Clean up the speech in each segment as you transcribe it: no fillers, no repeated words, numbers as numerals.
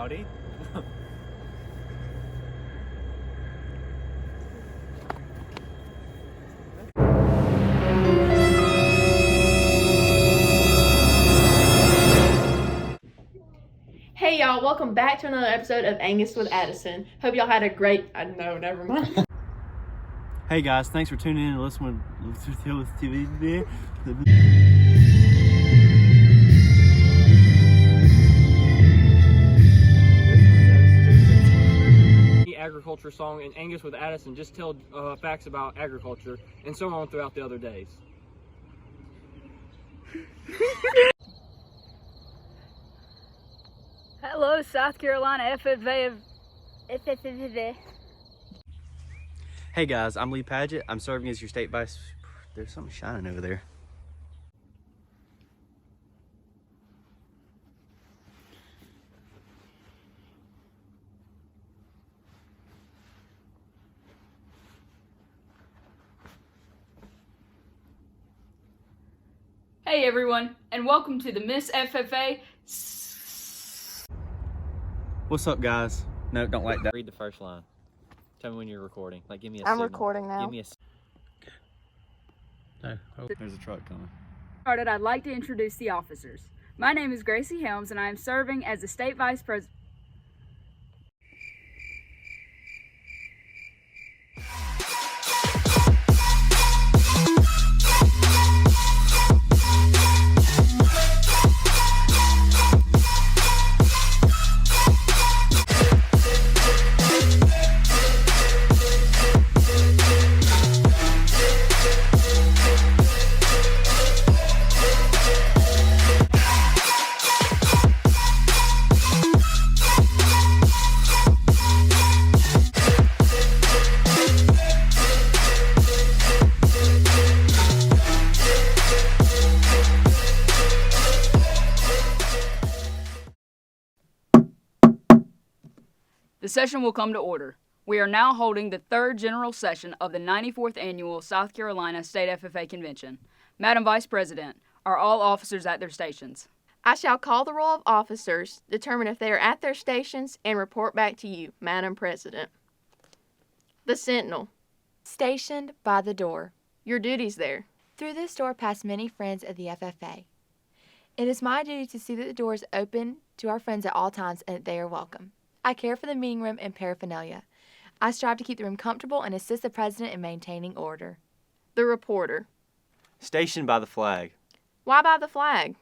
Howdy. Hey y'all, welcome back to another episode of Angus with Addison. Hope y'all had a great, no, never mind. Hey guys, thanks for tuning in and listening to TV. Agriculture song, and Angus with Addison just tell facts about agriculture and so on throughout the other days. Hello, South Carolina FFA. Hey guys, I'm Lee Paget. I'm serving as your state vice. There's something shining over there. Hey everyone, and welcome to the Miss FFA. What's up, guys? No, don't like that. Read the first line. Tell me when you're recording. Like, give me a I'm signal. recording now. Give me a... No. Oh, there's a truck coming. I'd like to introduce the officers. My name is Gracie Helms, and I am serving as the state vice president. The session will come to order. We are now holding the third general session of the 94th Annual South Carolina State FFA Convention. Madam Vice President, are all officers at their stations? I shall call the roll of officers, determine if they are at their stations, and report back to you, Madam President. The Sentinel. Stationed by the door. Your duties there. Through this door pass many friends of the FFA. It is my duty to see that the door is open to our friends at all times and that they are welcome. I care for the meeting room and paraphernalia. I strive to keep the room comfortable and assist the President in maintaining order. The Reporter. Stationed by the flag. Why by the flag?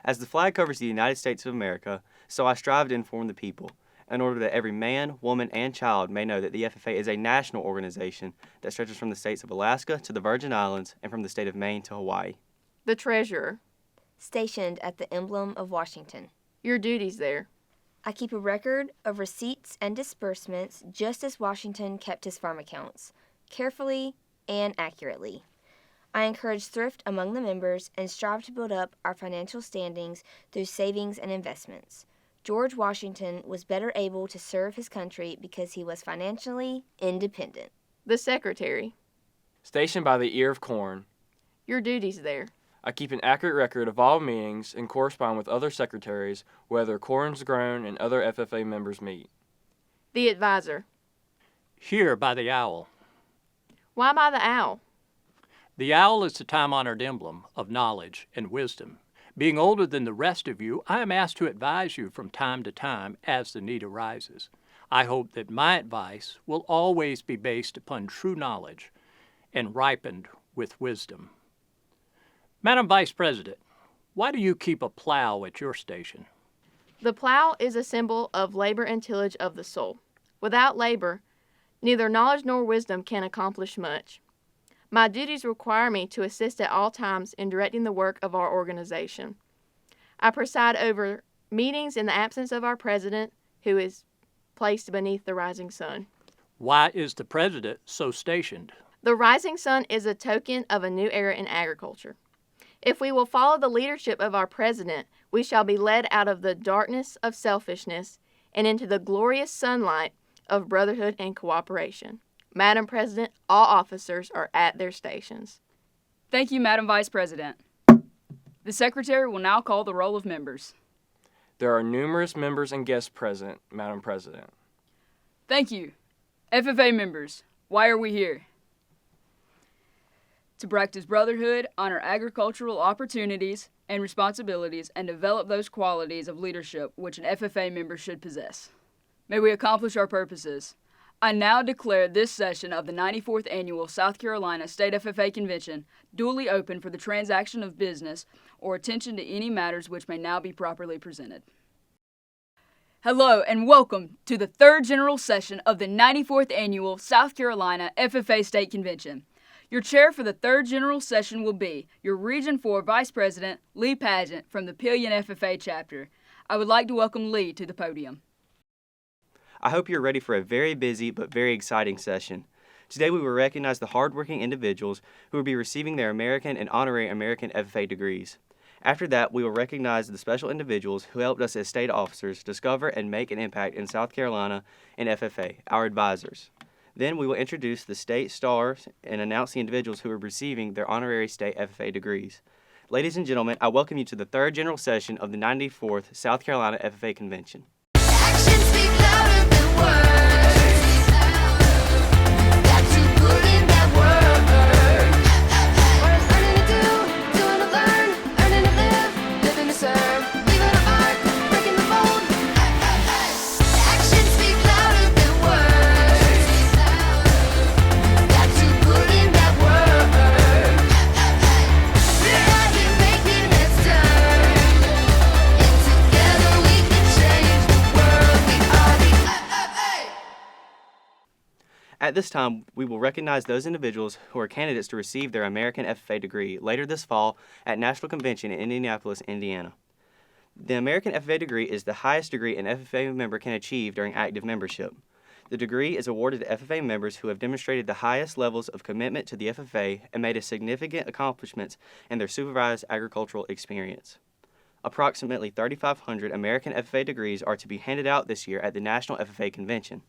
As the flag covers the United States of America, so I strive to inform the people, in order that every man, woman, and child may know that the FFA is a national organization that stretches from the states of Alaska to the Virgin Islands and from the state of Maine to Hawaii. The Treasurer. Stationed at the emblem of Washington. Your duties there. I keep a record of receipts and disbursements just as Washington kept his farm accounts, carefully and accurately. I encourage thrift among the members and strive to build up our financial standings through savings and investments. George Washington was better able to serve his country because he was financially independent. The Secretary. Stationed by the ear of corn. Your duties there. I keep an accurate record of all meetings and correspond with other secretaries whether corn's grown and other FFA members meet. The Advisor. Here by the owl. Why by the owl? The owl is the time-honored emblem of knowledge and wisdom. Being older than the rest of you, I am asked to advise you from time to time as the need arises. I hope that my advice will always be based upon true knowledge and ripened with wisdom. Madam Vice President, why do you keep a plow at your station? The plow is a symbol of labor and tillage of the soul. Without labor, neither knowledge nor wisdom can accomplish much. My duties require me to assist at all times in directing the work of our organization. I preside over meetings in the absence of our president, who is placed beneath the rising sun. Why is the president so stationed? The rising sun is a token of a new era in agriculture. If we will follow the leadership of our president, we shall be led out of the darkness of selfishness and into the glorious sunlight of brotherhood and cooperation. Madam President, all officers are at their stations. Thank you, Madam Vice President. The Secretary will now call the roll of members. There are numerous members and guests present, Madam President. Thank you. FFA members, why are we here? To practice brotherhood, honor agricultural opportunities and responsibilities, and develop those qualities of leadership which an FFA member should possess. May we accomplish our purposes. I now declare this session of the 94th Annual South Carolina State FFA Convention duly open for the transaction of business or attention to any matters which may now be properly presented. Hello and welcome to the third general session of the 94th Annual South Carolina FFA State Convention. Your chair for the third general session will be your Region 4 Vice President, Lee Pageant, from the Pillion FFA chapter. I would like to welcome Lee to the podium. I hope you're ready for a very busy but very exciting session. Today we will recognize the hardworking individuals who will be receiving their American and Honorary American FFA degrees. After that, we will recognize the special individuals who helped us as state officers discover and make an impact in South Carolina and FFA, our advisors. Then we will introduce the state stars and announce the individuals who are receiving their honorary state FFA degrees. Ladies and gentlemen, I welcome you to the third general session of the 94th South Carolina FFA Convention. Actions speak louder than words. Got to put in that work. Earning to do, doing to learn, earning to live, living to serve, leaving a mark, breaking the mold. Actions speak louder than words. Got to put in that work. We're out here making this turn, and together we can change the world. We are the FFA. At this time, we will recognize those individuals who are candidates to receive their American FFA degree later this fall at National Convention in Indianapolis, Indiana. The American FFA degree is the highest degree an FFA member can achieve during active membership. The degree is awarded to FFA members who have demonstrated the highest levels of commitment to the FFA and made a significant accomplishments in their supervised agricultural experience. Approximately 3,500 American FFA degrees are to be handed out this year at the National FFA Convention.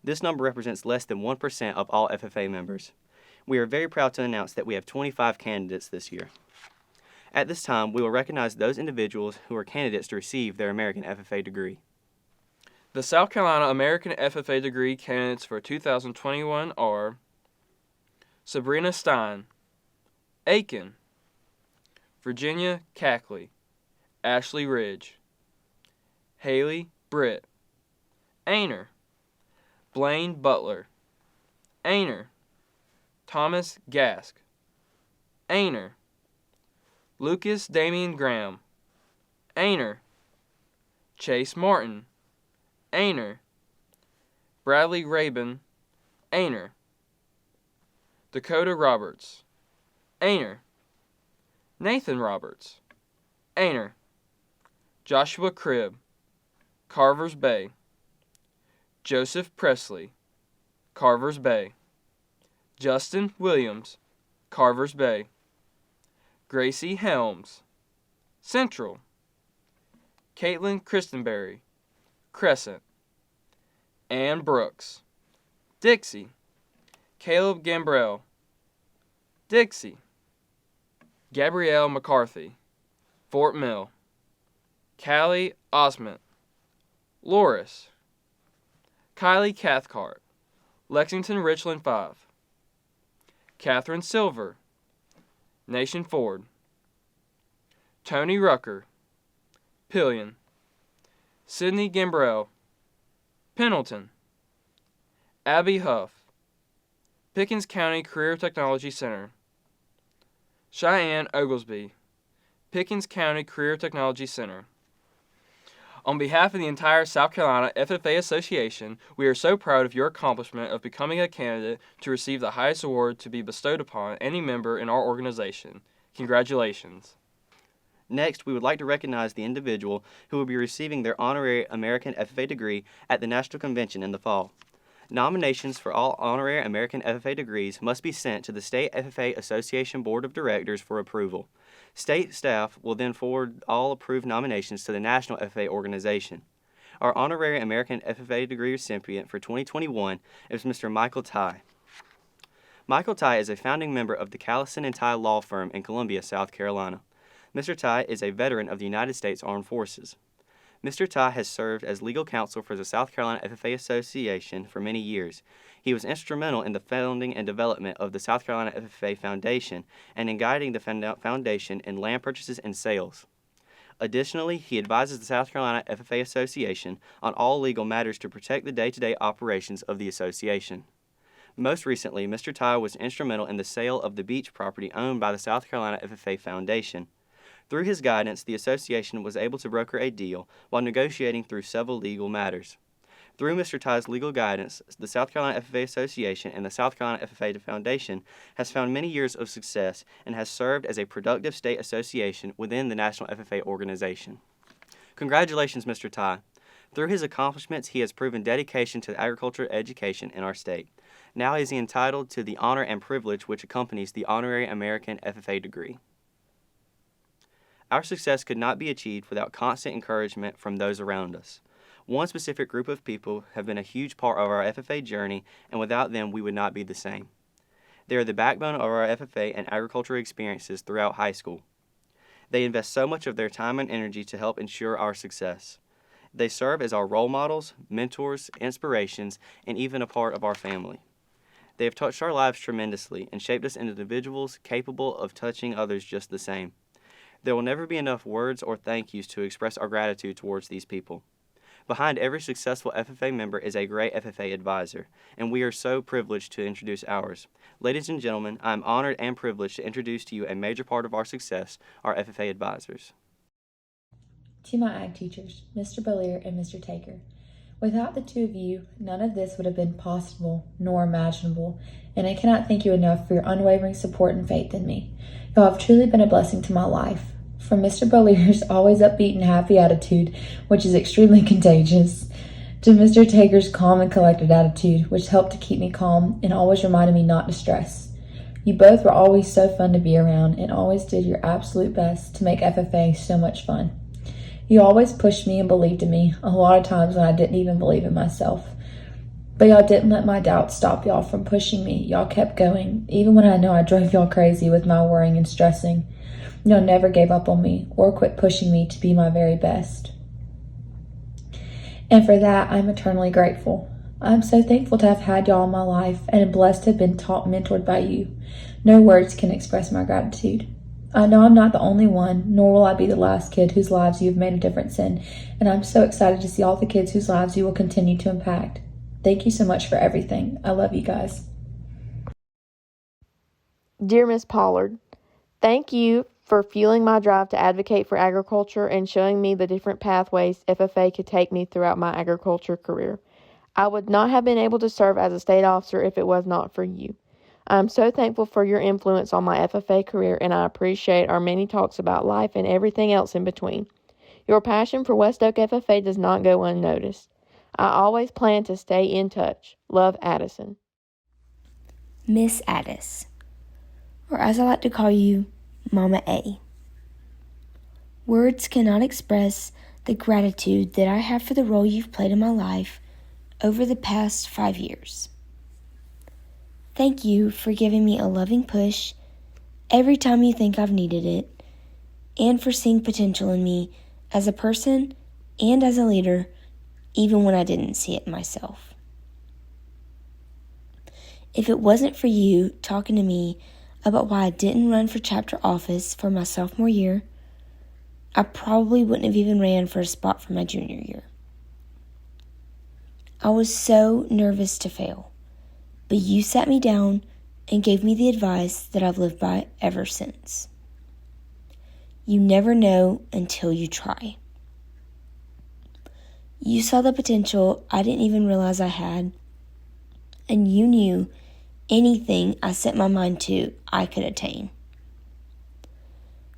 This number represents less than 1% of all FFA members. We are very proud to announce that we have 25 candidates this year. At this time, we will recognize those individuals who are candidates to receive their American FFA degree. The South Carolina American FFA degree candidates for 2021 are Sabrina Stein, Aiken, Virginia Cackley, Ashley Ridge, Haley Britt, Ainer, Blane Butler, Ainer, Thomas Gasque, Ainer, Lucas Damian Graham, Ainer, Chase Martin, Ainer, Bradley Rabon, Ainer, Dakota Roberts, Ainer, Nathan Roberts, Ainer, Joshua Cribb, Carvers Bay, Joseph Pressley, Carvers Bay, Justin Williams, Carvers Bay, Gracie Helms, Central, Caitlin Christenberry, Crescent, Ann Brooks, Dixie, Kaleb Gambrell, Dixie, Gabrielle McCarthy, Fort Mill, Callie Osment, Loris, Kylie Cathcart, Lexington Richland 5, Catherine Silver, Nation Ford, Tony Rucker, Pillion, Sydney Gambrell, Pendleton, Abby Huff, Pickens County Career Technology Center, Cheyenne Oglesby, Pickens County Career Technology Center. On behalf of the entire South Carolina FFA Association, we are so proud of your accomplishment of becoming a candidate to receive the highest award to be bestowed upon any member in our organization. Congratulations. Next, we would like to recognize the individual who will be receiving their honorary American FFA degree at the National Convention in the fall. Nominations for all honorary American FFA degrees must be sent to the State FFA Association Board of Directors for approval. State staff will then forward all approved nominations to the National FFA organization. Our honorary American FFA degree recipient for 2021 is Mr. Michael Ty. Michael Ty is a founding member of the Callison & Ty law firm in Columbia, South Carolina. Mr. Ty is a veteran of the United States Armed Forces. Mr. Ty has served as legal counsel for the South Carolina FFA Association for many years. He was instrumental in the founding and development of the South Carolina FFA Foundation and in guiding the foundation in land purchases and sales. Additionally, he advises the South Carolina FFA Association on all legal matters to protect the day-to-day operations of the association. Most recently, Mr. Ty was instrumental in the sale of the beach property owned by the South Carolina FFA Foundation. Through his guidance, the association was able to broker a deal while negotiating through several legal matters. Through Mr. Ty's legal guidance, the South Carolina FFA Association and the South Carolina FFA Foundation has found many years of success and has served as a productive state association within the National FFA organization. Congratulations, Mr. Ty. Through his accomplishments, he has proven dedication to agricultural education in our state. Now is he entitled to the honor and privilege which accompanies the Honorary American FFA degree. Our success could not be achieved without constant encouragement from those around us. One specific group of people have been a huge part of our FFA journey, and without them we would not be the same. They are the backbone of our FFA and agriculture experiences throughout high school. They invest so much of their time and energy to help ensure our success. They serve as our role models, mentors, inspirations, and even a part of our family. They have touched our lives tremendously and shaped us into individuals capable of touching others just the same. There will never be enough words or thank yous to express our gratitude towards these people. Behind every successful FFA member is a great FFA advisor, and we are so privileged to introduce ours. Ladies and gentlemen, I am honored and privileged to introduce to you a major part of our success, our FFA advisors. To my ag teachers, Mr. Butler and Mr. Taker, without the two of you, none of this would have been possible nor imaginable, and I cannot thank you enough for your unwavering support and faith in me. Y'all have truly been a blessing to my life. From Mr. Butler's always upbeat and happy attitude, which is extremely contagious, to Mr. Taker's calm and collected attitude, which helped to keep me calm and always reminded me not to stress. You both were always so fun to be around and always did your absolute best to make FFA so much fun. You always pushed me and believed in me, a lot of times when I didn't even believe in myself. But y'all didn't let my doubts stop y'all from pushing me. Y'all kept going, even when I know I drove y'all crazy with my worrying and stressing. Y'all never gave up on me or quit pushing me to be my very best. And for that, I'm eternally grateful. I'm so thankful to have had y'all in my life and am blessed to have been taught and mentored by you. No words can express my gratitude. I know I'm not the only one, nor will I be the last kid whose lives you have made a difference in, and I'm so excited to see all the kids whose lives you will continue to impact. Thank you so much for everything. I love you guys. Dear Miss Pollard, thank you for fueling my drive to advocate for agriculture and showing me the different pathways FFA could take me throughout my agriculture career. I would not have been able to serve as a state officer if it was not for you. I am so thankful for your influence on my FFA career, and I appreciate our many talks about life and everything else in between. Your passion for West Oak FFA does not go unnoticed. I always plan to stay in touch. Love, Addison. Miss Addis, or as I like to call you, Mama A. Words cannot express the gratitude that I have for the role you've played in my life over the past 5 years. Thank you for giving me a loving push every time you think I've needed it, and for seeing potential in me as a person and as a leader, even when I didn't see it myself. If it wasn't for you talking to me about why I didn't run for chapter office for my sophomore year, I probably wouldn't have even ran for a spot for my junior year. I was so nervous to fail, but you sat me down and gave me the advice that I've lived by ever since. You never know until you try. You saw the potential I didn't even realize I had, and you knew anything I set my mind to, I could attain.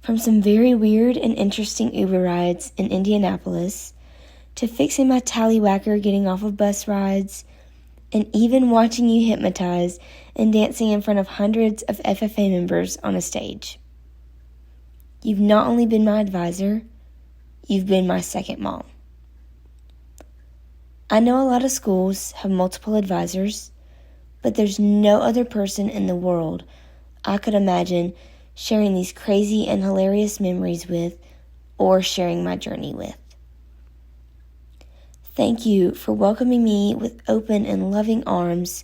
From some very weird and interesting Uber rides in Indianapolis, to fixing my tallywhacker getting off of bus rides, and even watching you hypnotize and dancing in front of hundreds of FFA members on a stage. You've not only been my advisor, you've been my second mom. I know a lot of schools have multiple advisors, but there's no other person in the world I could imagine sharing these crazy and hilarious memories with or sharing my journey with. Thank you for welcoming me with open and loving arms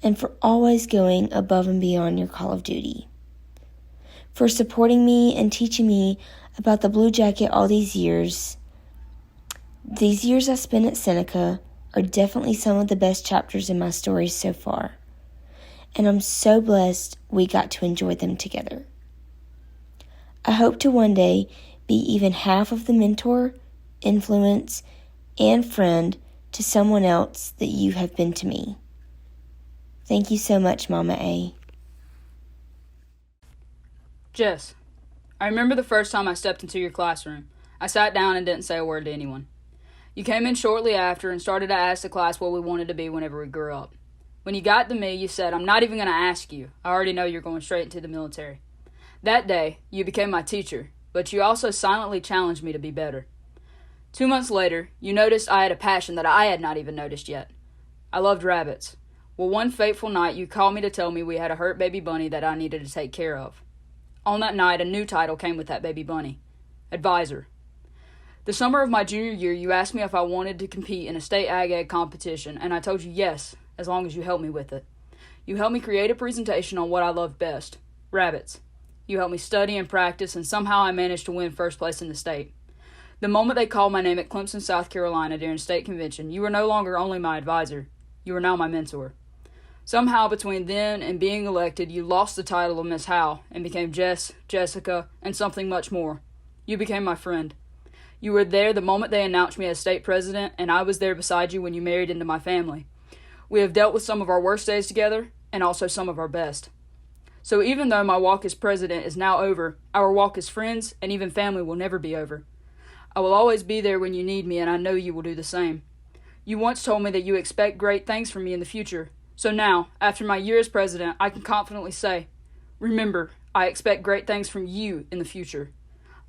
and for always going above and beyond your call of duty. For supporting me and teaching me about the Blue Jacket all these years. These years I spent at Seneca are definitely some of the best chapters in my stories so far, and I'm so blessed we got to enjoy them together. I hope to one day be even half of the mentor, influence, and friend to someone else that you have been to me. Thank you so much, Mama A. Jess, I remember the first time I stepped into your classroom. I sat down and didn't say a word to anyone. You came in shortly after and started to ask the class what we wanted to be whenever we grew up. When you got to me, you said, "I'm not even going to ask you. I already know you're going straight into the military." That day, you became my teacher, but you also silently challenged me to be better. 2 months later, you noticed I had a passion that I had not even noticed yet. I loved rabbits. Well, one fateful night, you called me to tell me we had a hurt baby bunny that I needed to take care of. On that night, a new title came with that baby bunny: Advisor. The summer of my junior year, you asked me if I wanted to compete in a state ag ed competition, and I told you yes, as long as you helped me with it. You helped me create a presentation on what I loved best: rabbits. You helped me study and practice, and somehow I managed to win first place in the state. The moment they called my name at Clemson, South Carolina during state convention, you were no longer only my advisor, you were now my mentor. Somehow between then and being elected, you lost the title of Miss Howe and became Jess, Jessica, and something much more. You became my friend. You were there the moment they announced me as state president, and I was there beside you when you married into my family. We have dealt with some of our worst days together, and also some of our best. So even though my walk as president is now over, our walk as friends and even family will never be over. I will always be there when you need me, and I know you will do the same. You once told me that you expect great things from me in the future. So now, after my year as president, I can confidently say, remember, I expect great things from you in the future.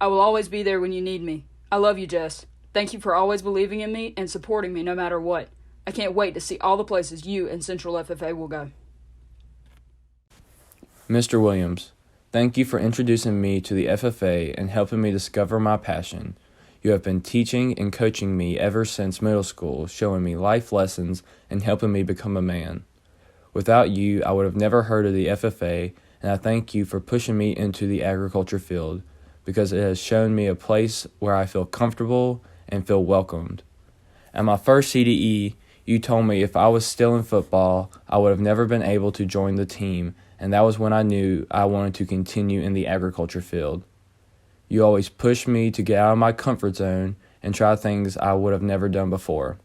I will always be there when you need me. I love you, Jess. Thank you for always believing in me and supporting me no matter what. I can't wait to see all the places you and Central FFA will go. Mr. Williams, thank you for introducing me to the FFA and helping me discover my passion. You have been teaching and coaching me ever since middle school, showing me life lessons and helping me become a man. Without you, I would have never heard of the FFA, and I thank you for pushing me into the agriculture field, because it has shown me a place where I feel comfortable and feel welcomed. At my first CDE, you told me if I was still in football, I would have never been able to join the team, and that was when I knew I wanted to continue in the agriculture field. You always pushed me to get out of my comfort zone and try things I would have never done before.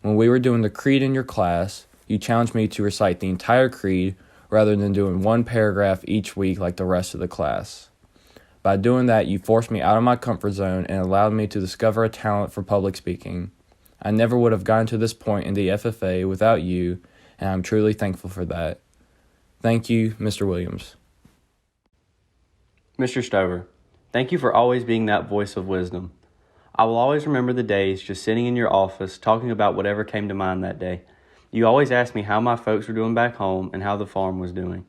When we were doing the creed in your class, you challenged me to recite the entire creed rather than doing one paragraph each week like the rest of the class. By doing that, you forced me out of my comfort zone and allowed me to discover a talent for public speaking. I never would have gotten to this point in the FFA without you, and I'm truly thankful for that. Thank you, Mr. Williams. Mr. Stover, thank you for always being that voice of wisdom. I will always remember the days just sitting in your office talking about whatever came to mind that day. You always asked me how my folks were doing back home and how the farm was doing.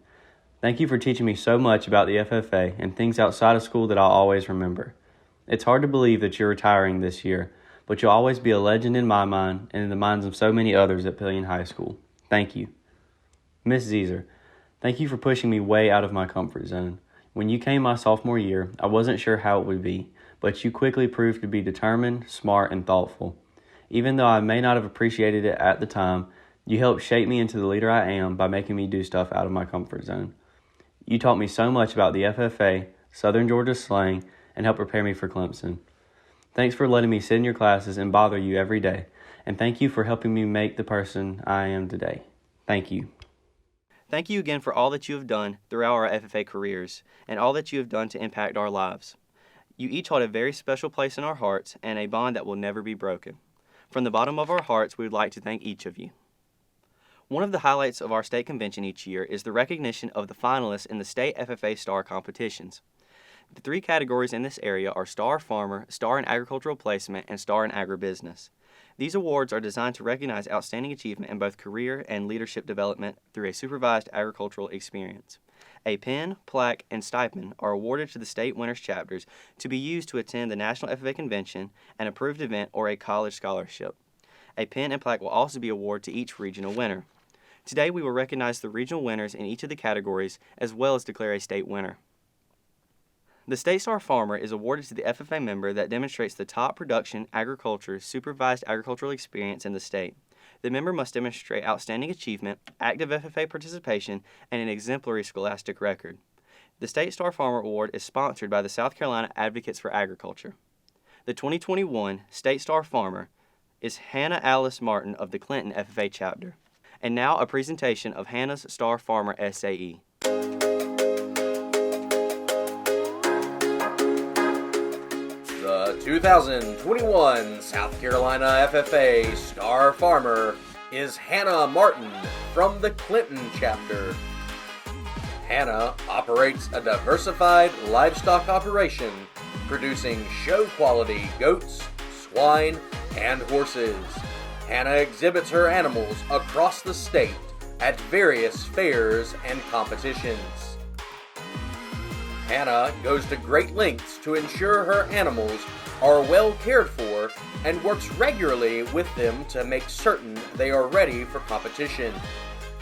Thank you for teaching me so much about the FFA and things outside of school that I'll always remember. It's hard to believe that you're retiring this year, but you'll always be a legend in my mind and in the minds of so many others at Pillion High School. Thank you. Miss Zeezer, thank you for pushing me way out of my comfort zone. When you came my sophomore year, I wasn't sure how it would be, but you quickly proved to be determined, smart, and thoughtful. Even though I may not have appreciated it at the time, you helped shape me into the leader I am by making me do stuff out of my comfort zone. You taught me so much about the FFA, Southern Georgia slang, and helped prepare me for Clemson. Thanks for letting me sit in your classes and bother you every day, and thank you for helping me make the person I am today. Thank you. Thank you again for all that you have done throughout our FFA careers, and all that you have done to impact our lives. You each hold a very special place in our hearts and a bond that will never be broken. From the bottom of our hearts, we would like to thank each of you. One of the highlights of our state convention each year is the recognition of the finalists in the state FFA STAR competitions. The three categories in this area are Star Farmer, Star in Agricultural Placement, and Star in Agribusiness. These awards are designed to recognize outstanding achievement in both career and leadership development through a supervised agricultural experience. A pin, plaque, and stipend are awarded to the state winners chapters to be used to attend the National FFA Convention, an approved event, or a college scholarship. A pin and plaque will also be awarded to each regional winner. Today we will recognize the regional winners in each of the categories as well as declare a state winner. The State Star Farmer is awarded to the FFA member that demonstrates the top production, agriculture, supervised agricultural experience in the state. The member must demonstrate outstanding achievement, active FFA participation, and an exemplary scholastic record. The State Star Farmer Award is sponsored by the South Carolina Advocates for Agriculture. The 2021 State Star Farmer is Hannah Alice Martin of the Clinton FFA chapter. And now a presentation of Hannah's Star Farmer SAE. The 2021 South Carolina FFA Star Farmer is Hannah Martin from the Clinton chapter. Hannah operates a diversified livestock operation, producing show-quality goats, swine, and horses. Hannah exhibits her animals across the state at various fairs and competitions. Hannah goes to great lengths to ensure her animals are well cared for and works regularly with them to make certain they are ready for competition.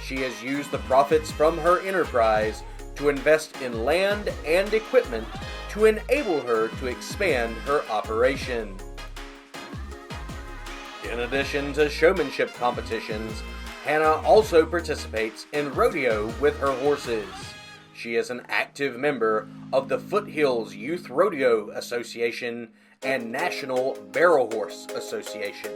She has used the profits from her enterprise to invest in land and equipment to enable her to expand her operation. In addition to showmanship competitions, Hannah also participates in rodeo with her horses. She is an active member of the Foothills Youth Rodeo Association and National Barrel Horse Association.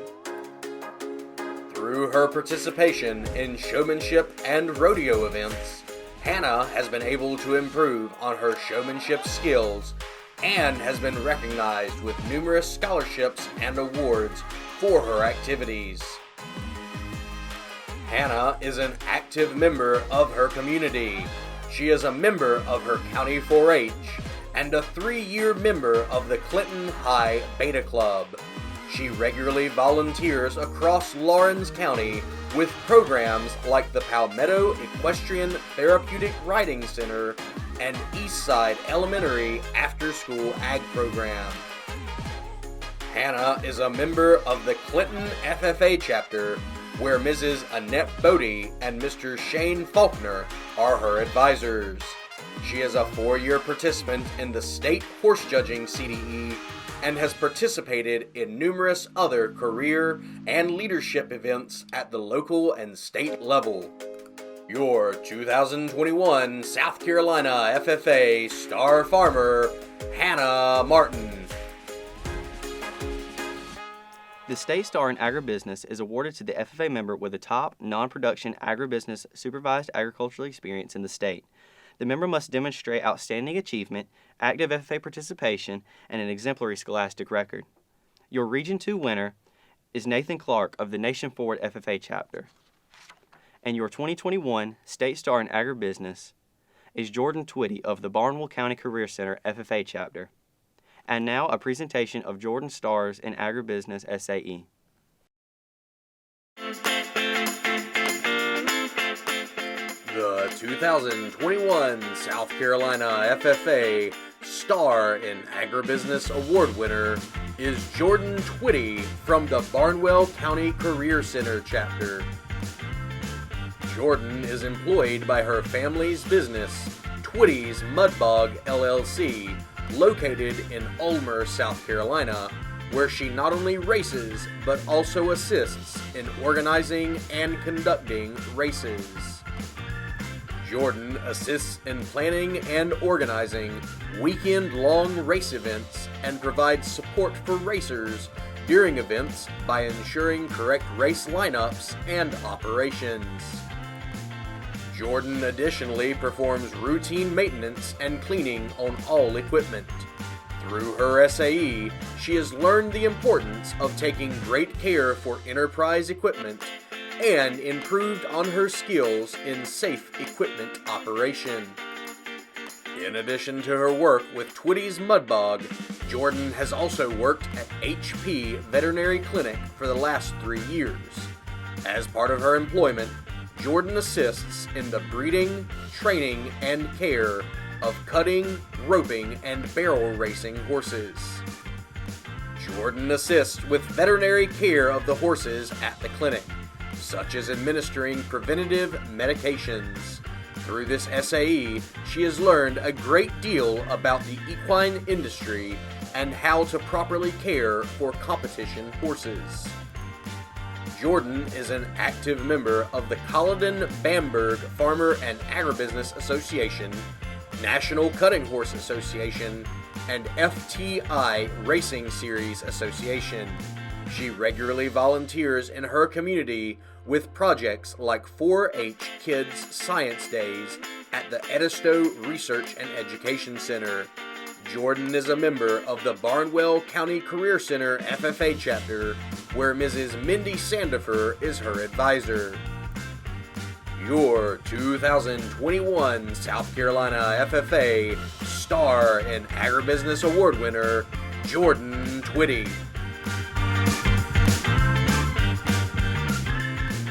Through her participation in showmanship and rodeo events, Hannah has been able to improve on her showmanship skills and has been recognized with numerous scholarships and awards for her activities. Hannah is an active member of her community. She is a member of her county 4-H and a 3-year member of the Clinton High Beta Club. She regularly volunteers across Lawrence County with programs like the Palmetto Equestrian Therapeutic Riding Center and Eastside Elementary After School Ag Program. Hannah is a member of the Clinton FFA chapter, where Mrs. Annette Bodie and Mr. Shane Faulkner are her advisors. She is a 4-year participant in the State Horse Judging CDE and has participated in numerous other career and leadership events at the local and state level. Your 2021 South Carolina FFA Star Farmer, Hannah Martin. The State Star in Agribusiness is awarded to the FFA member with the top non-production agribusiness supervised agricultural experience in the state. The member must demonstrate outstanding achievement, active FFA participation, and an exemplary scholastic record. Your Region 2 winner is Nathan Clark of the Nation Forward FFA chapter. And your 2021 State Star in Agribusiness is Jordan Twitty of the Barnwell County Career Center FFA chapter. And now a presentation of Jordan Stars in Agribusiness SAE. The 2021 South Carolina FFA Star in Agribusiness Award winner is Jordan Twitty from the Barnwell County Career Center chapter. Jordan is employed by her family's business, Twitty's Mudbog LLC, located in Ulmer, South Carolina, where she not only races but also assists in organizing and conducting races. Jordan assists in planning and organizing weekend-long race events and provides support for racers during events by ensuring correct race lineups and operations. Jordan additionally performs routine maintenance and cleaning on all equipment. Through her SAE, she has learned the importance of taking great care for enterprise equipment and improved on her skills in safe equipment operation. In addition to her work with Twitty's Mudbog, Jordan has also worked at HP Veterinary Clinic for the last 3 years. As part of her employment, Jordan assists in the breeding, training, and care of cutting, roping, and barrel racing horses. Jordan assists with veterinary care of the horses at the clinic, such as administering preventative medications. Through this SAE, she has learned a great deal about the equine industry and how to properly care for competition horses. Jordan is an active member of the Culloden-Bamberg Farmer and Agribusiness Association, National Cutting Horse Association, and FTI Racing Series Association. She regularly volunteers in her community with projects like 4-H Kids Science Days at the Edisto Research and Education Center. Jordan is a member of the Barnwell County Career Center FFA chapter, where Mrs. Mindy Sandifer is her advisor. Your 2021 South Carolina FFA Star in Agribusiness Award winner, Jordan Twitty.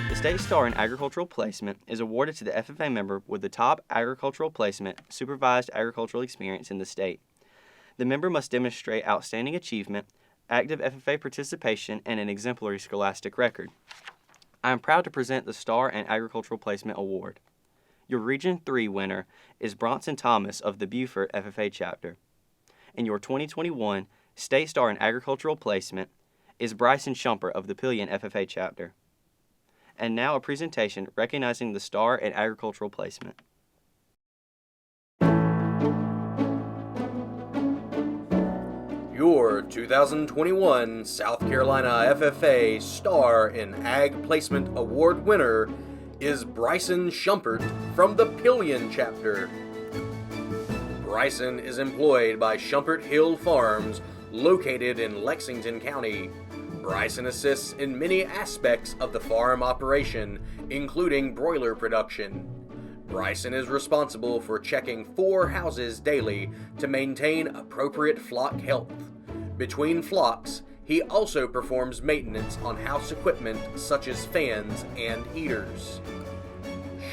The State Star in Agricultural Placement is awarded to the FFA member with the top agricultural placement supervised agricultural experience in the state. The member must demonstrate outstanding achievement, active FFA participation, and an exemplary scholastic record. I am proud to present the Star and Agricultural Placement Award. Your Region 3 winner is Bronson Thomas of the Beaufort FFA chapter. And your 2021 State Star in Agricultural Placement is Bryson Shumpert of the Pillion FFA chapter. And now a presentation recognizing the Star in Agricultural Placement. Your 2021 South Carolina FFA Star in Ag Placement Award winner is Bryson Shumpert from the Pillion chapter. Bryson is employed by Shumpert Hill Farms, located in Lexington County. Bryson assists in many aspects of the farm operation, including broiler production. Bryson is responsible for checking 4 houses daily to maintain appropriate flock health. Between flocks, he also performs maintenance on house equipment such as fans and heaters.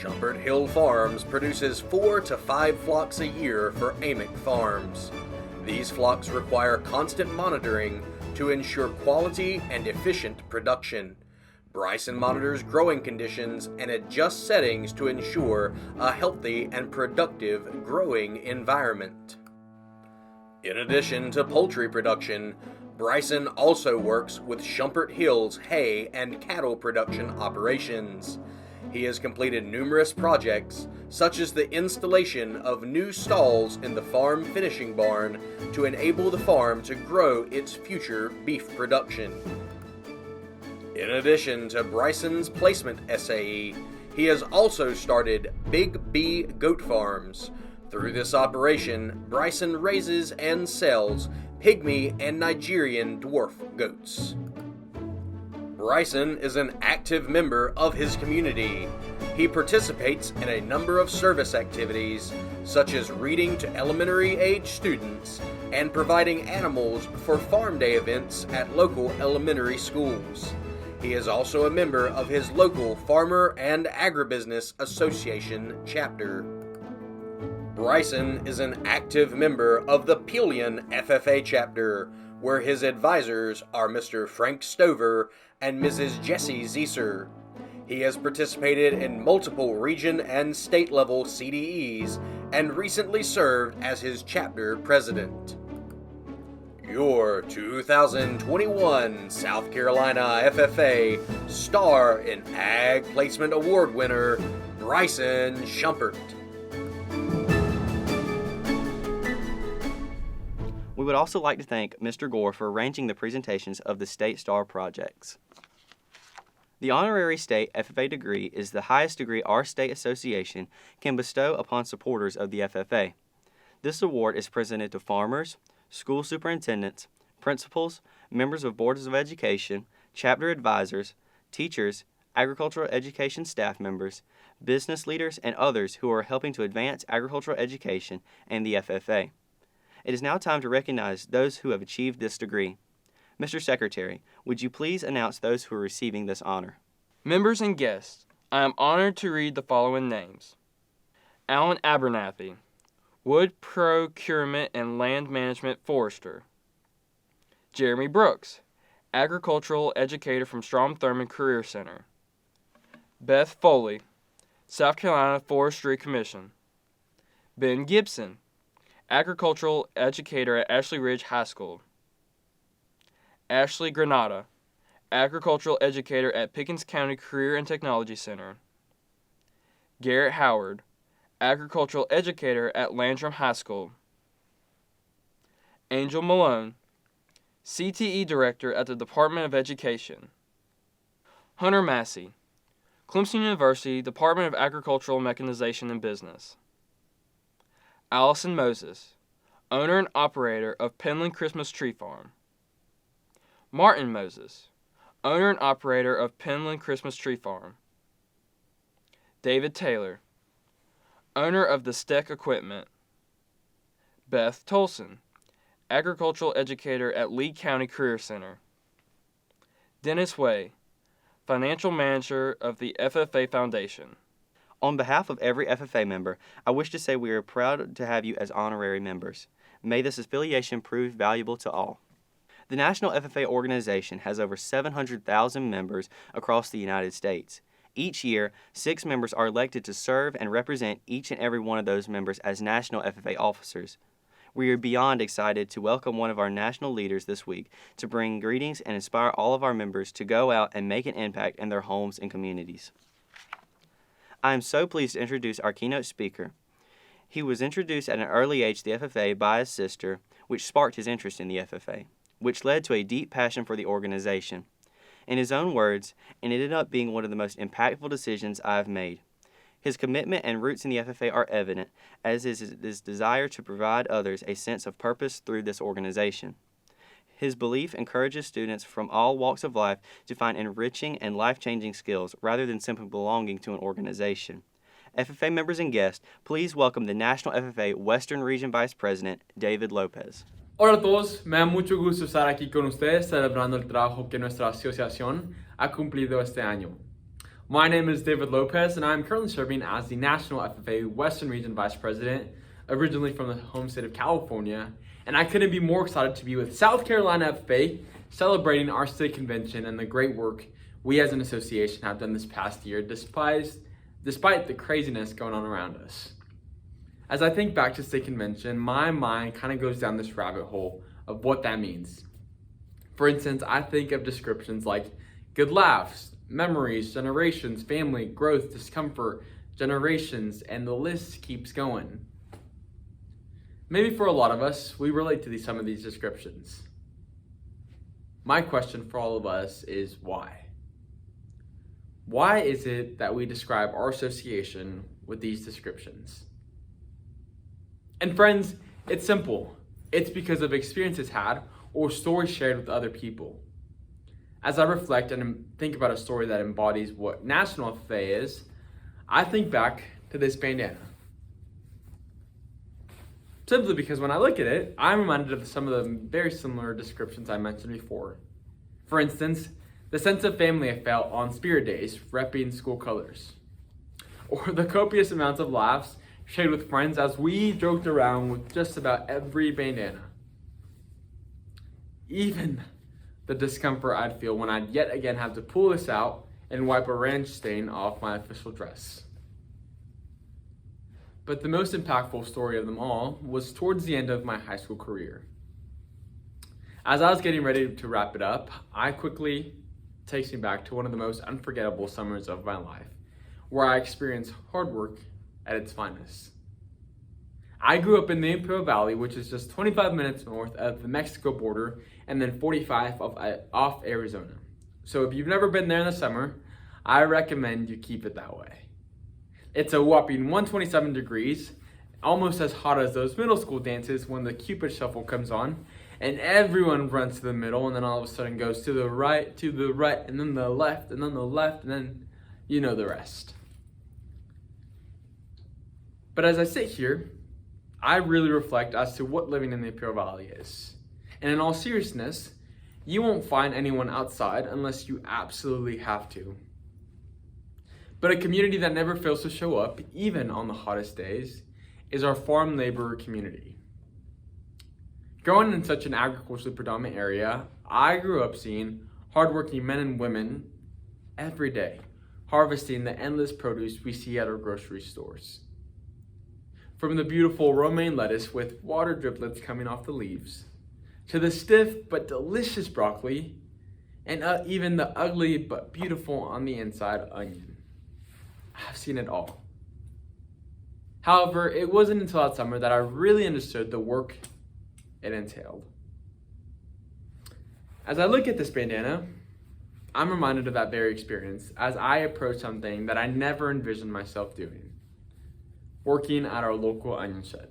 Shumpert Hill Farms produces 4 to 5 flocks a year for Amick Farms. These flocks require constant monitoring to ensure quality and efficient production. Bryson monitors growing conditions and adjusts settings to ensure a healthy and productive growing environment. In addition to poultry production, Bryson also works with Shumpert Hill's hay and cattle production operations. He has completed numerous projects, such as the installation of new stalls in the farm finishing barn to enable the farm to grow its future beef production. In addition to Bryson's placement SAE, he has also started Big B Goat Farms. Through this operation, Bryson raises and sells pygmy and Nigerian dwarf goats. Bryson is an active member of his community. He participates in a number of service activities, such as reading to elementary-age students and providing animals for farm day events at local elementary schools. He is also a member of his local Farmer and Agribusiness Association chapter. Bryson is an active member of the Pillion FFA chapter, where his advisors are Mr. Frank Stover and Mrs. Jessie Zieser. He has participated in multiple region and state level CDEs and recently served as his chapter president. Your 2021 South Carolina FFA Star in Ag Placement Award winner, Bryson Shumpert. We would also like to thank Mr. Gore for arranging the presentations of the State Star projects. The Honorary State FFA degree is the highest degree our state association can bestow upon supporters of the FFA. This award is presented to farmers, school superintendents, principals, members of boards of education, chapter advisors, teachers, agricultural education staff members, business leaders, and others who are helping to advance agricultural education and the FFA. It is now time to recognize those who have achieved this degree. Mr. Secretary, would you please announce those who are receiving this honor? Members and guests, I am honored to read the following names. Alan Abernathy, Wood Procurement and Land Management Forester. Jeremy Brooks, agricultural educator from Strom Thurmond Career Center. Beth Foley, South Carolina Forestry Commission. Ben Gibson, agricultural educator at Ashley Ridge High School. Ashley Granada, agricultural educator at Pickens County Career and Technology Center. Garrett Howard, agricultural educator at Landrum High School. Angel Malone, CTE director at the Department of Education. Hunter Massey, Clemson University Department of Agricultural Mechanization and Business. Allison Moses, owner and operator of Penland Christmas Tree Farm. Martin Moses, owner and operator of Penland Christmas Tree Farm. David Taylor, owner of the Steck Equipment. Beth Tolson, agricultural educator at Lee County Career Center. Dennis Way, financial manager of the FFA Foundation. On behalf of every FFA member, I wish to say we are proud to have you as honorary members. May this affiliation prove valuable to all. The National FFA organization has over 700,000 members across the United States. Each year, 6 members are elected to serve and represent each and every one of those members as National FFA officers. We are beyond excited to welcome one of our national leaders this week to bring greetings and inspire all of our members to go out and make an impact in their homes and communities. I am so pleased to introduce our keynote speaker. He was introduced at an early age to the FFA by his sister, which sparked his interest in the FFA, which led to a deep passion for the organization. In his own words, it ended up being one of the most impactful decisions I have made. His commitment and roots in the FFA are evident, as is his desire to provide others a sense of purpose through this organization. His belief encourages students from all walks of life to find enriching and life-changing skills rather than simply belonging to an organization. FFA members and guests, please welcome the National FFA Western Region Vice President, David Lopez. Hola a todos, me da mucho gusto estar aquí con ustedes celebrando el trabajo que nuestra asociación ha cumplido este año. My name is David Lopez, and I'm currently serving as the National FFA Western Region Vice President, originally from the home state of California, and I couldn't be more excited to be with South Carolina FFA, celebrating our state convention and the great work we as an association have done this past year, despite the craziness going on around us. As I think back to state convention, my mind kind of goes down this rabbit hole of what that means. For instance, I think of descriptions like good laughs, memories, generations, family, growth, discomfort, generations, and the list keeps going. Maybe for a lot of us, we relate to some of these descriptions. My question for all of us is why? Why is it that we describe our association with these descriptions? And friends, it's simple. It's because of experiences had or stories shared with other people. As I reflect and think about a story that embodies what National FFA is, I think back to this bandana. Simply because when I look at it, I'm reminded of some of the very similar descriptions I mentioned before. For instance, the sense of family I felt on Spirit Days, repping school colors. Or the copious amounts of laughs shared with friends as we joked around with just about every bandana. Even the discomfort I'd feel when I'd yet again have to pull this out and wipe a ranch stain off my official dress. But the most impactful story of them all was towards the end of my high school career. As I was getting ready to wrap it up, takes me back to one of the most unforgettable summers of my life, where I experienced hard work at its finest. I grew up in the Imperial Valley, which is just 25 minutes north of the Mexico border and then 45 off Arizona. So if you've never been there in the summer, I recommend you keep it that way. It's a whopping 127 degrees, almost as hot as those middle school dances when the Cupid Shuffle comes on, and everyone runs to the middle and then all of a sudden goes to the right, and then the left, and then the left, and then you know the rest. But as I sit here, I really reflect as to what living in the Imperial Valley is. And in all seriousness, you won't find anyone outside unless you absolutely have to. But a community that never fails to show up, even on the hottest days, is our farm laborer community. Growing in such an agriculturally predominant area, I grew up seeing hardworking men and women every day harvesting the endless produce we see at our grocery stores. From the beautiful romaine lettuce with water driplets coming off the leaves, to the stiff but delicious broccoli, and even the ugly but beautiful on the inside onion. I've seen it all. However, it wasn't until that summer that I really understood the work it entailed. As I look at this bandana, I'm reminded of that very experience as I approach something that I never envisioned myself doing, working at our local onion shed.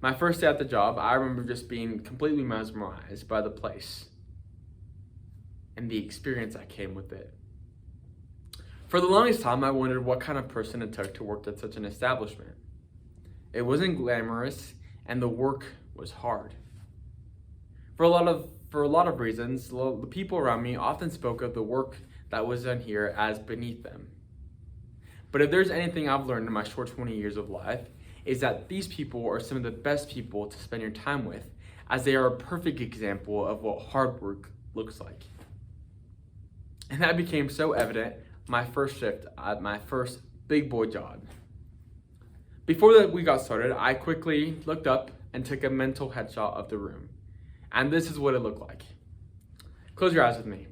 My first day at the job, I remember just being completely mesmerized by the place and the experience that came with it. For the longest time, I wondered what kind of person it took to work at such an establishment. It wasn't glamorous, and the work was hard. For a lot of reasons, the people around me often spoke of the work that was done here as beneath them. But if there's anything I've learned in my short 20 years of life, is that these people are some of the best people to spend your time with, as they are a perfect example of what hard work looks like. And that became so evident my first shift at my first big boy job. Before we got started, I quickly looked up and took a mental headshot of the room. And this is what it looked like. Close your eyes with me.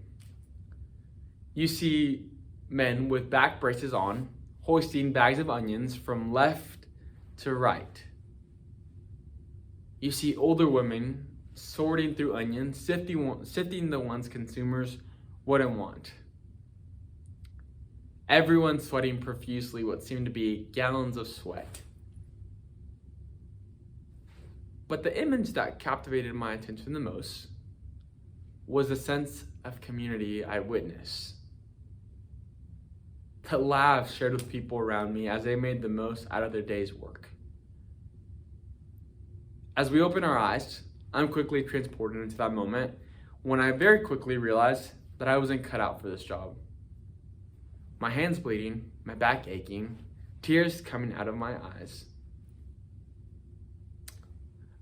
You see men with back braces on, hoisting bags of onions from left to right. You see older women sorting through onions, sifting the ones consumers wouldn't want. Everyone sweating profusely what seemed to be gallons of sweat. But the image that captivated my attention the most was the sense of community I witnessed. The laughs shared with people around me as they made the most out of their day's work. As we open our eyes, I'm quickly transported into that moment when I very quickly realized that I wasn't cut out for this job. My hands bleeding, my back aching, tears coming out of my eyes.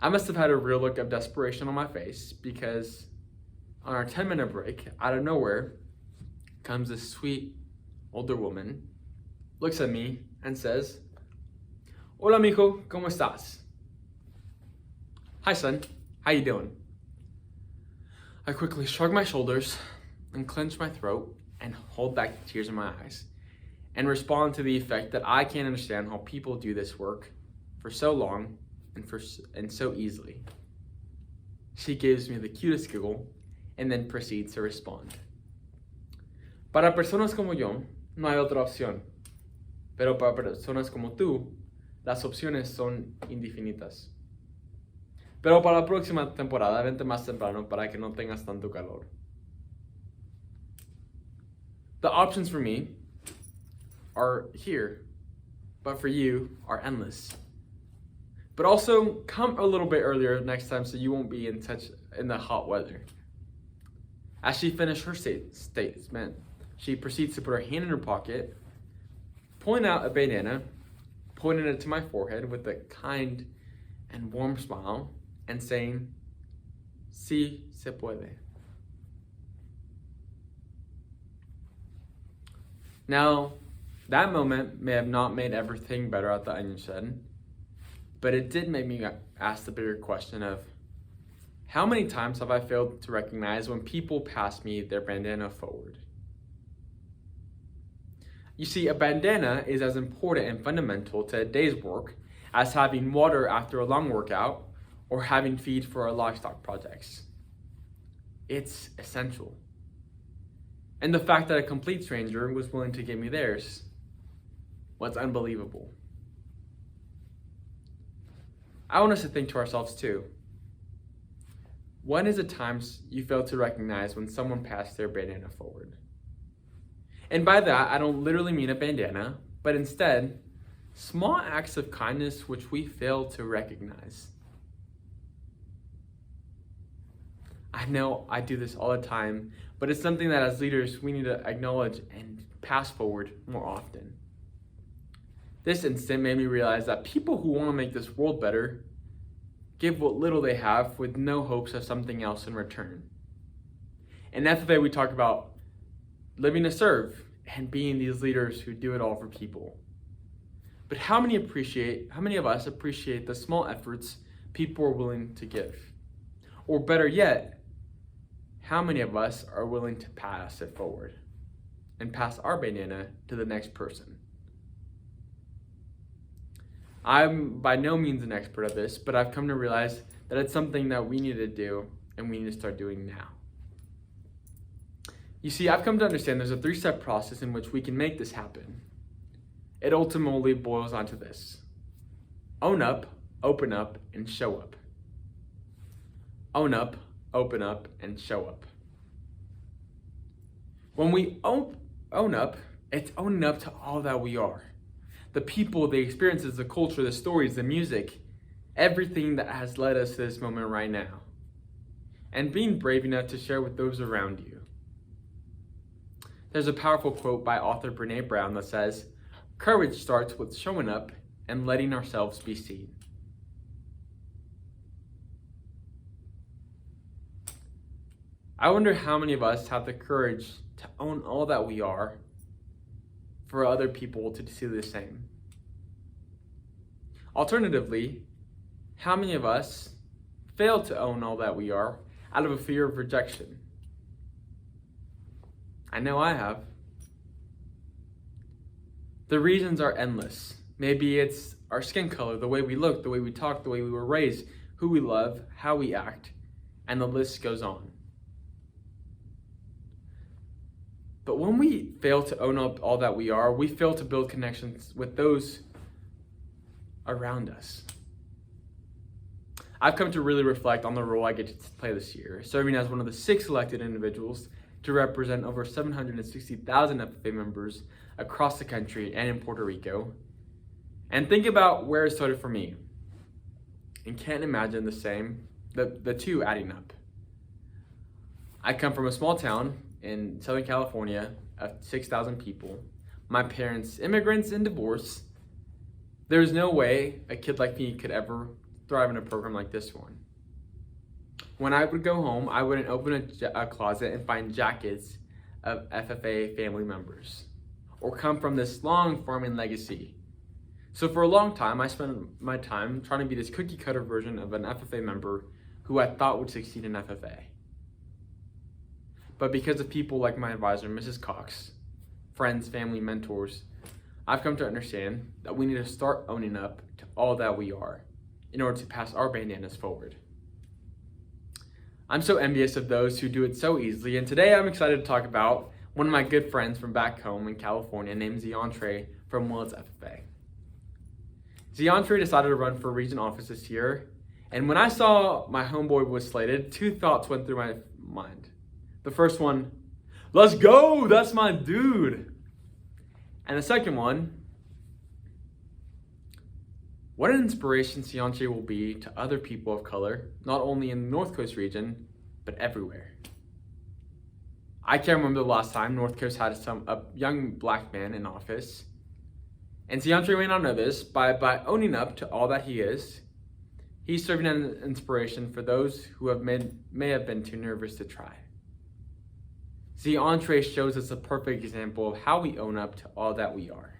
I must have had a real look of desperation on my face because on our 10-minute break, out of nowhere, comes this sweet older woman, looks at me and says, "Hola, mijo, ¿cómo estás?" "Hi, son, how you doing?" I quickly shrug my shoulders and clench my throat and hold back the tears in my eyes and respond to the effect that I can't understand how people do this work for so long and so easily. She gives me the cutest giggle and then proceeds to respond. "Para personas como yo, no hay otra opción. Pero para personas como tú, las opciones son infinitas. Pero para la próxima temporada, vente más temprano para que no tengas tanto calor." The options for me are here, but for you are endless. But also, come a little bit earlier next time so you won't be in the hot weather. As she finished her statement, she proceeds to put her hand in her pocket, pulling out a bandana, pointing it to my forehead with a kind and warm smile, and saying, "Sí se puede." Now, that moment may have not made everything better at the onion shed, but it did make me ask the bigger question of, how many times have I failed to recognize when people pass me their bandana forward? You see, a bandana is as important and fundamental to a day's work as having water after a long workout or having feed for our livestock projects. It's essential. And the fact that a complete stranger was willing to give me theirs was unbelievable. I want us to think to ourselves too. When is the times you failed to recognize when someone passed their bandana forward? And by that, I don't literally mean a bandana, but instead, small acts of kindness which we fail to recognize. I know I do this all the time, but it's something that as leaders, we need to acknowledge and pass forward more often. This instant made me realize that people who want to make this world better give what little they have with no hopes of something else in return. In FFA, we talk about living to serve and being these leaders who do it all for people. But how many of us appreciate the small efforts people are willing to give? Or better yet, how many of us are willing to pass it forward and pass our banana to the next person? I'm by no means an expert at this, but I've come to realize that it's something that we need to do and we need to start doing now. You see, I've come to understand there's a 3-step process in which we can make this happen. It ultimately boils down to this: own up, open up, and show up. Own up, open up, and show up. When we own up, it's owning up to all that we are. The people, the experiences, the culture, the stories, the music, everything that has led us to this moment right now. And being brave enough to share with those around you. There's a powerful quote by author Brene Brown that says, "Courage starts with showing up and letting ourselves be seen." I wonder how many of us have the courage to own all that we are for other people to see the same. Alternatively, how many of us fail to own all that we are out of a fear of rejection? I know I have. The reasons are endless. Maybe it's our skin color, the way we look, the way we talk, the way we were raised, who we love, how we act, and the list goes on. But when we fail to own up all that we are, we fail to build connections with those around us. I've come to really reflect on the role I get to play this year, serving as one of the 6 elected individuals to represent over 760,000 FFA members across the country and in Puerto Rico. And think about where it started for me. And can't imagine the two adding up. I come from a small town in Southern California of 6,000 people. My parents, immigrants and divorce. There's no way a kid like me could ever thrive in a program like this one. When I would go home, I wouldn't open a closet and find jackets of FFA family members, or come from this long farming legacy. So for a long time, I spent my time trying to be this cookie cutter version of an FFA member who I thought would succeed in FFA. But because of people like my advisor, Mrs. Cox, friends, family, mentors, I've come to understand that we need to start owning up to all that we are in order to pass our bandanas forward. I'm so envious of those who do it so easily, and today I'm excited to talk about one of my good friends from back home in California named Ziantre from Willits FFA. Ziantre decided to run for region office this year, and when I saw my homeboy was slated, 2 thoughts went through my mind. The first one, let's go, that's my dude. And the second one, what an inspiration Ziantre will be to other people of color, not only in the North Coast region, but everywhere. I can't remember the last time North Coast had a young black man in office. And Ziantre may not know this, by owning up to all that he is, he's serving as an inspiration for those who may have been too nervous to try. Ziantre shows us a perfect example of how we own up to all that we are.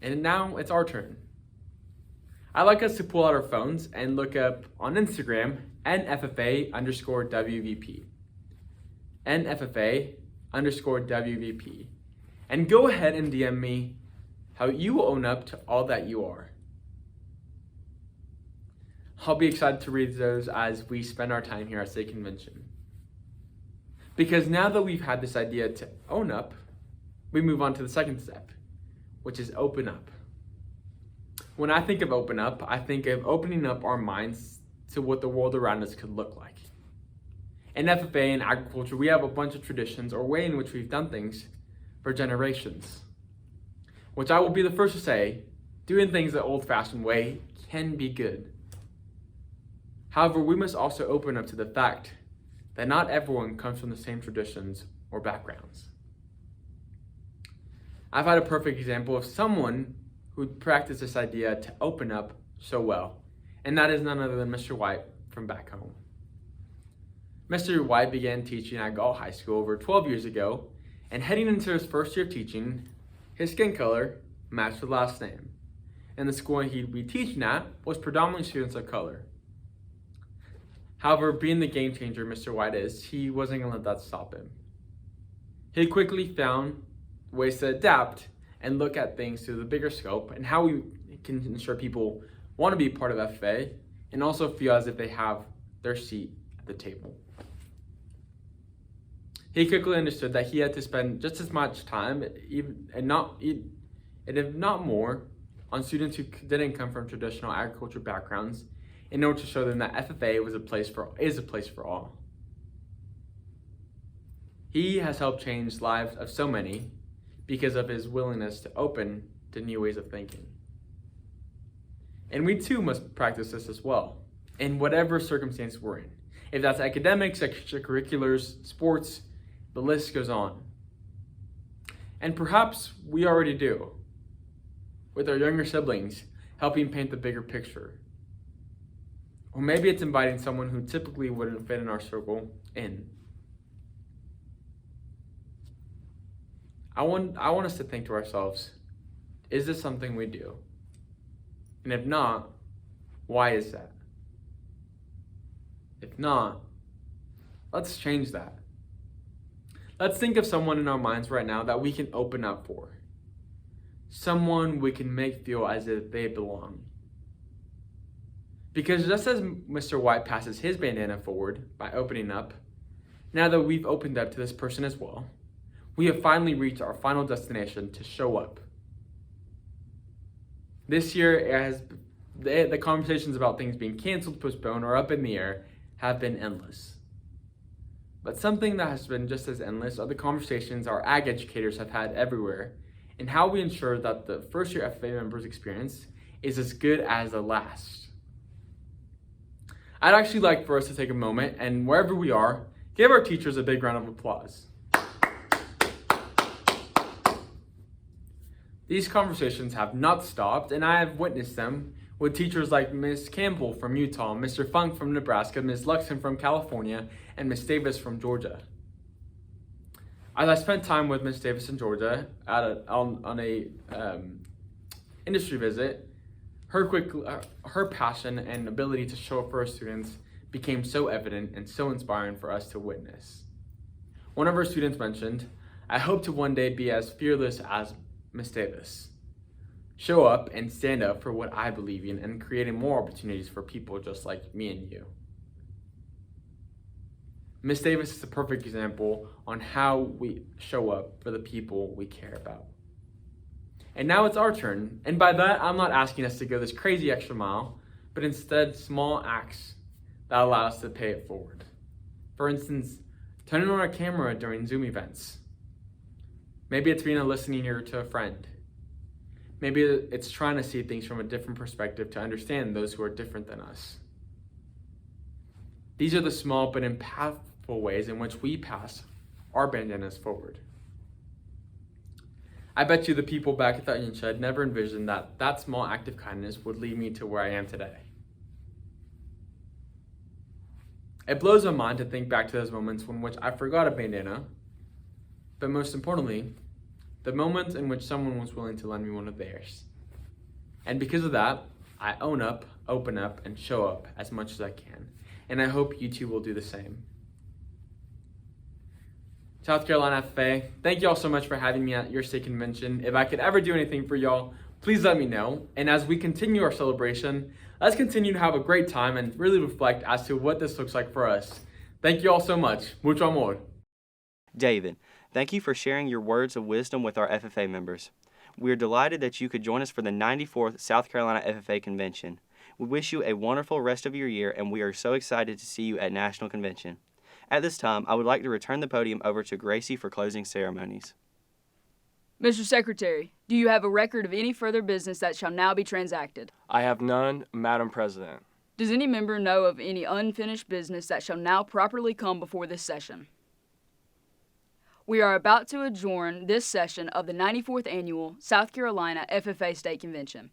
And now it's our turn. I'd like us to pull out our phones and look up on Instagram NFFA_WVP. NFFA_WVP. And go ahead and DM me how you own up to all that you are. I'll be excited to read those as we spend our time here at State Convention. Because now that we've had this idea to own up, we move on to the second step, which is open up. When I think of open up, I think of opening up our minds to what the world around us could look like. In FFA and agriculture, we have a bunch of traditions or way in which we've done things for generations, which I will be the first to say, doing things the old-fashioned way can be good. However, we must also open up to the fact that not everyone comes from the same traditions or backgrounds. I've had a perfect example of someone who practiced this idea to open up so well, and that is none other than Mr. White from back home. Mr. White began teaching at Galt High School over 12 years ago, and heading into his first year of teaching, his skin color matched the last name, and the school he'd be teaching at was predominantly students of color. However, being the game changer Mr. White is, he wasn't going to let that stop him. He quickly found ways to adapt and look at things through the bigger scope and how we can ensure people want to be part of FFA and also feel as if they have their seat at the table. He quickly understood that he had to spend just as much time, if not more, on students who didn't come from traditional agriculture backgrounds in order to show them that FFA is a place for all. He has helped change the lives of so many because of his willingness to open to new ways of thinking. And we too must practice this as well, in whatever circumstance we're in. If that's academics, extracurriculars, sports, the list goes on. And perhaps we already do, with our younger siblings, helping paint the bigger picture. Or maybe it's inviting someone who typically wouldn't fit in our circle in. I want us to think to ourselves, is this something we do? And if not, why is that? If not, let's change that. Let's think of someone in our minds right now that we can open up for. Someone we can make feel as if they belong. Because just as Mr. White passes his bandana forward by opening up, now that we've opened up to this person as well, we have finally reached our final destination to show up. This year, the conversations about things being canceled, postponed, or up in the air have been endless. But something that has been just as endless are the conversations our ag educators have had everywhere and how we ensure that the first year FFA members' experience is as good as the last. I'd actually like for us to take a moment and wherever we are, give our teachers a big round of applause. These conversations have not stopped, and I have witnessed them with teachers like Ms. Campbell from Utah, Mr. Funk from Nebraska, Ms. Luxon from California, and Ms. Davis from Georgia. As I spent time with Ms. Davis in Georgia on a industry visit, her passion and ability to show up for her students became so evident and so inspiring for us to witness. One of her students mentioned, "I hope to one day be as fearless as Ms. Davis. Show up and stand up for what I believe in and creating more opportunities for people just like me and you." Ms. Davis is a perfect example on how we show up for the people we care about. And now it's our turn. And by that, I'm not asking us to go this crazy extra mile, but instead small acts that allow us to pay it forward. For instance, turning on our camera during Zoom events. Maybe it's being a listening ear to a friend. Maybe it's trying to see things from a different perspective to understand those who are different than us. These are the small but impactful ways in which we pass our bandanas forward. I bet you the people back at the Onion Shed never envisioned that small act of kindness would lead me to where I am today. It blows my mind to think back to those moments in which I forgot a bandana, but most importantly, the moments in which someone was willing to lend me one of theirs. And because of that, I own up, open up, and show up as much as I can. And I hope you too will do the same. South Carolina FFA, thank you all so much for having me at your state convention. If I could ever do anything for y'all, please let me know. And as we continue our celebration, let's continue to have a great time and really reflect as to what this looks like for us. Thank you all so much. Mucho amor. David, thank you for sharing your words of wisdom with our FFA members. We are delighted that you could join us for the 94th South Carolina FFA Convention. We wish you a wonderful rest of your year, and we are so excited to see you at National Convention. At this time, I would like to return the podium over to Gracie for closing ceremonies. Mr. Secretary, do you have a record of any further business that shall now be transacted? I have none, Madam President. Does any member know of any unfinished business that shall now properly come before this session? We are about to adjourn this session of the 94th Annual South Carolina FFA State Convention.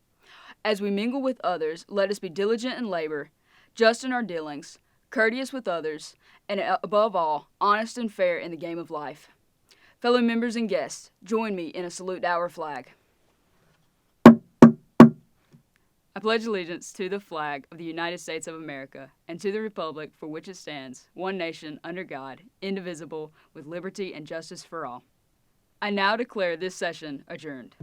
As we mingle with others, let us be diligent in labor, just in our dealings, courteous with others, and above all, honest and fair in the game of life. Fellow members and guests, join me in a salute to our flag. I pledge allegiance to the flag of the United States of America and to the republic for which it stands, one nation, under God, indivisible, with liberty and justice for all. I now declare this session adjourned.